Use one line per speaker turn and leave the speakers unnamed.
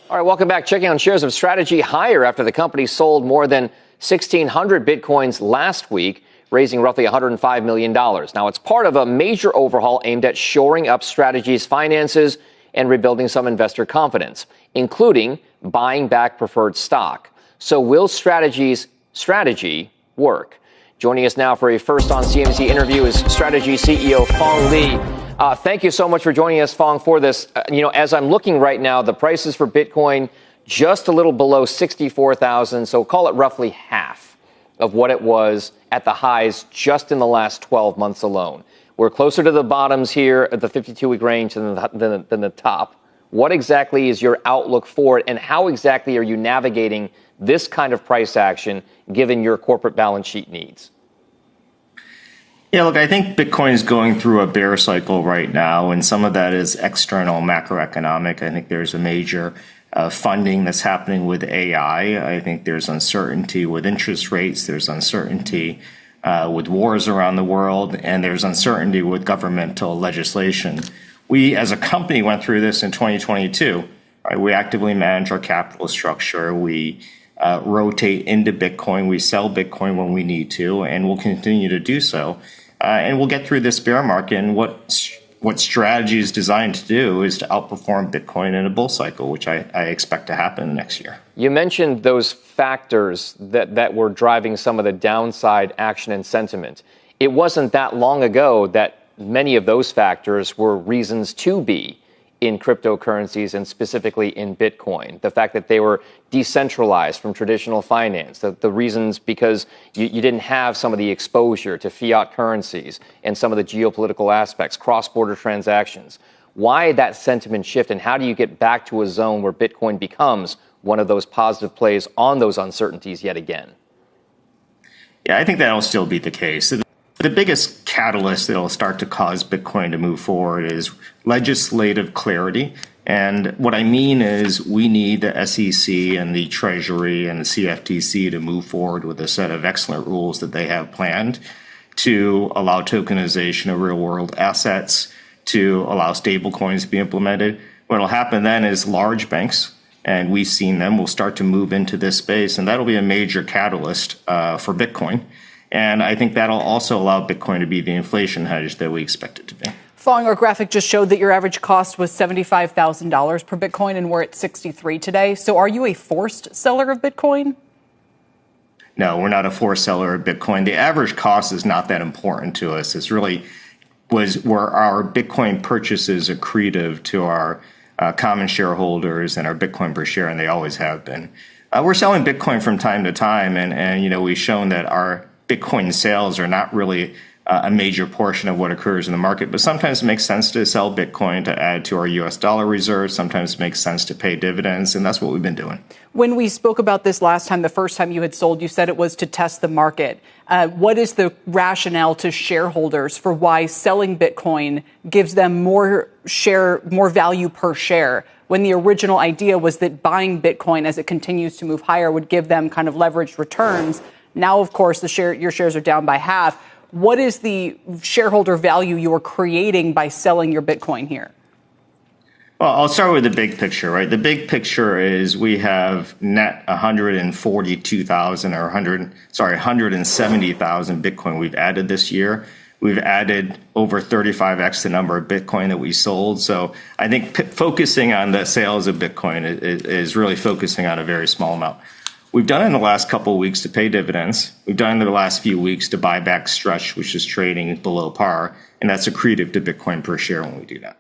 All right, welcome back. Checking on shares of Strategy higher after the company sold more than 1,600 Bitcoins last week, raising roughly $105 million. Now, it's part of a major overhaul aimed at shoring up Strategy's finances and rebuilding some investor confidence, including buying back preferred stock. So will Strategy's strategy work? Joining us now for a first on CNBC interview is Strategy CEO Phong Lee. Thank you so much for joining us, Phong, for this. As I'm looking right now, the prices for Bitcoin just a little below 64,000, so call it roughly half of what it was at the highs just in the last 12 months alone. We're closer to the bottoms here at the 52-week range than the top. What exactly is your outlook for it, and how exactly are you navigating this kind of price action given your corporate balance sheet needs?
Yeah, look, I think Bitcoin is going through a bear cycle right now, and some of that is external macroeconomic. I think there's a major funding that's happening with AI. I think there's uncertainty with interest rates. There's uncertainty with wars around the world, and there's uncertainty with governmental legislation. We, as a company, went through this in 2022. Right? We actively manage our capital structure. We rotate into Bitcoin. We sell Bitcoin when we need to, and we'll continue to do so. And we'll get through this bear market. And what strategy is designed to do is to outperform Bitcoin in a bull cycle, which I expect to happen next year.
You mentioned those factors that were driving some of the downside action and sentiment. It wasn't that long ago that many of those factors were reasons to be in cryptocurrencies and specifically in Bitcoin. The fact that they were decentralized from traditional finance, the reasons because you didn't have some of the exposure to fiat currencies and some of the geopolitical aspects, cross-border transactions. Why that sentiment shift, and how do you get back to a zone where Bitcoin becomes one of those positive plays on those uncertainties yet again?
Yeah, I think that'll still be the case. The biggest catalyst that will start to cause Bitcoin to move forward is legislative clarity. And what I mean is we need the SEC and the Treasury and the CFTC to move forward with a set of excellent rules that they have planned to allow tokenization of real world assets, to allow stable coins to be implemented. What will happen then is large banks, and we've seen them, will start to move into this space, and that'll be a major catalyst for Bitcoin. And I think that'll also allow Bitcoin to be the inflation hedge that we expect it to be.
Phong, our graphic just showed that your average cost was $75,000 per Bitcoin, and we're at 63 today. So are you a forced seller of Bitcoin?
No, we're not a forced seller of Bitcoin. The average cost is not that important to us. It's really were our Bitcoin purchases accretive to our common shareholders and our Bitcoin per share, and they always have been. We're selling Bitcoin from time to time, and we've shown that our Bitcoin sales are not really a major portion of what occurs in the market, but sometimes it makes sense to sell Bitcoin to add to our US dollar reserves. Sometimes it makes sense to pay dividends, and that's what we've been doing.
When we spoke about this last time, the first time you had sold, you said it was to test the market. What is the rationale to shareholders for why selling Bitcoin gives them more value per share, when the original idea was that buying Bitcoin as it continues to move higher would give them kind of leveraged returns? Now, of course, your shares are down by half. What is the shareholder value you are creating by selling your Bitcoin here?
Well, I'll start with the big picture, right? The big picture is we have net 142,000 or 170,000 Bitcoin we've added this year. We've added over 35x the number of Bitcoin that we sold. So I think focusing on the sales of Bitcoin is really focusing on a very small amount. We've done it in the last couple of weeks to pay dividends. We've done it in the last few weeks to buy back Stretch, which is trading below par, and that's accretive to Bitcoin per share when we do that.